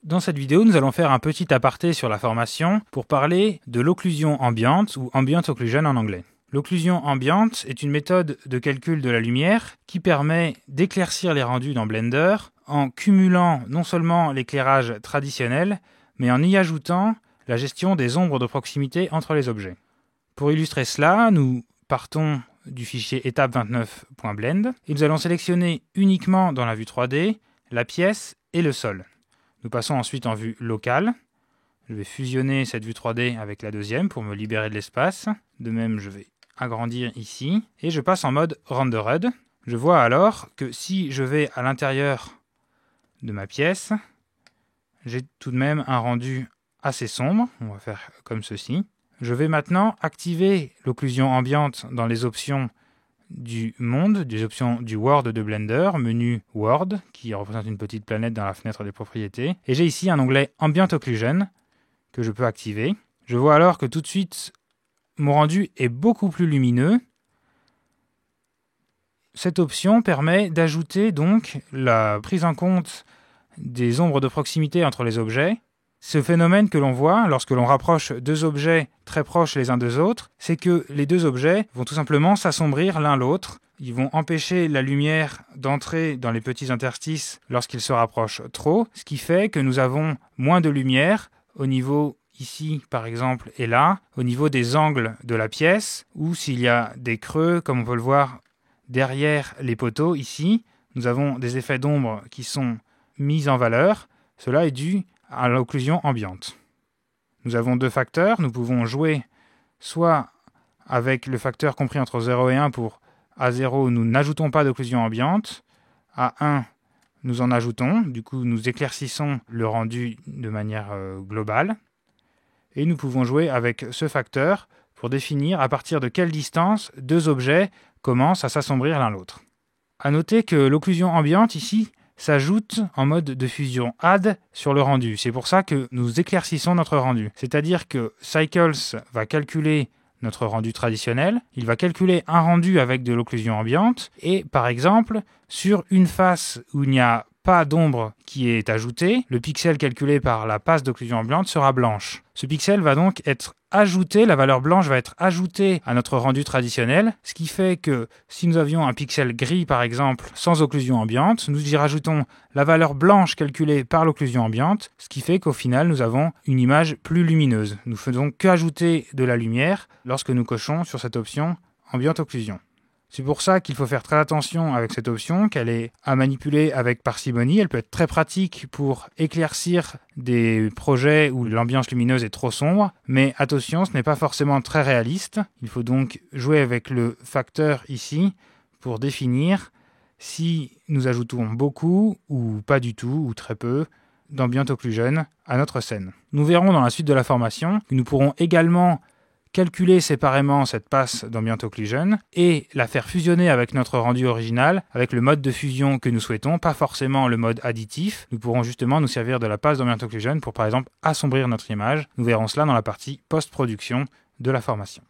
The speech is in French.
Dans cette vidéo, nous allons faire un petit aparté sur la formation pour parler de l'occlusion ambiante ou ambient occlusion en anglais. L'occlusion ambiante est une méthode de calcul de la lumière qui permet d'éclaircir les rendus dans Blender en cumulant non seulement l'éclairage traditionnel, mais en y ajoutant la gestion des ombres de proximité entre les objets. Pour illustrer cela, nous partons du fichier étape29.blend et nous allons sélectionner uniquement dans la vue 3D la pièce et le sol. Nous passons ensuite en vue locale. Je vais fusionner cette vue 3D avec la deuxième pour me libérer de l'espace. De même, je vais agrandir ici et je passe en mode Rendered. Je vois alors que si je vais à l'intérieur de ma pièce, j'ai tout de même un rendu assez sombre. On va faire comme ceci. Je vais maintenant activer l'occlusion ambiante dans les options du monde, des options du World de Blender, menu World, qui représente une petite planète dans la fenêtre des propriétés. Et j'ai ici un onglet Ambient Occlusion que je peux activer. Je vois alors que tout de suite, mon rendu est beaucoup plus lumineux. Cette option permet d'ajouter donc la prise en compte des ombres de proximité entre les objets. Ce phénomène que l'on voit lorsque l'on rapproche deux objets très proches les uns des autres, c'est que les deux objets vont tout simplement s'assombrir l'un l'autre. Ils vont empêcher la lumière d'entrer dans les petits interstices lorsqu'ils se rapprochent trop, ce qui fait que nous avons moins de lumière au niveau ici par exemple et là, au niveau des angles de la pièce, ou s'il y a des creux, comme on peut le voir derrière les poteaux ici, nous avons des effets d'ombre qui sont mis en valeur. Cela est dû à l'occlusion ambiante. Nous avons deux facteurs. Nous pouvons jouer soit avec le facteur compris entre 0 et 1 pour à 0, nous n'ajoutons pas d'occlusion ambiante. À 1, nous en ajoutons. Du coup, nous éclaircissons le rendu de manière globale. Et nous pouvons jouer avec ce facteur pour définir à partir de quelle distance deux objets commencent à s'assombrir l'un l'autre. À noter que l'occlusion ambiante ici s'ajoute en mode de fusion add sur le rendu. C'est pour ça que nous éclaircissons notre rendu. C'est-à-dire que Cycles va calculer notre rendu traditionnel, il va calculer un rendu avec de l'occlusion ambiante, et par exemple, sur une face où il n'y a pas d'ombre qui est ajoutée, le pixel calculé par la passe d'occlusion ambiante sera blanche. Ce pixel va donc être ajouté, la valeur blanche va être ajoutée à notre rendu traditionnel, ce qui fait que si nous avions un pixel gris par exemple sans occlusion ambiante, nous y rajoutons la valeur blanche calculée par l'occlusion ambiante, ce qui fait qu'au final nous avons une image plus lumineuse. Nous faisons qu'ajouter de la lumière lorsque nous cochons sur cette option Ambient Occlusion. C'est pour ça qu'il faut faire très attention avec cette option, qu'elle est à manipuler avec parcimonie. Elle peut être très pratique pour éclaircir des projets où l'ambiance lumineuse est trop sombre, mais attention, ce n'est pas forcément très réaliste. Il faut donc jouer avec le facteur ici pour définir si nous ajoutons beaucoup ou pas du tout ou très peu d'ambient occlusion à notre scène. Nous verrons dans la suite de la formation que nous pourrons également calculer séparément cette passe d'ambient occlusion et la faire fusionner avec notre rendu original, avec le mode de fusion que nous souhaitons, pas forcément le mode additif. Nous pourrons justement nous servir de la passe d'ambient occlusion pour par exemple assombrir notre image. Nous verrons cela dans la partie post-production de la formation.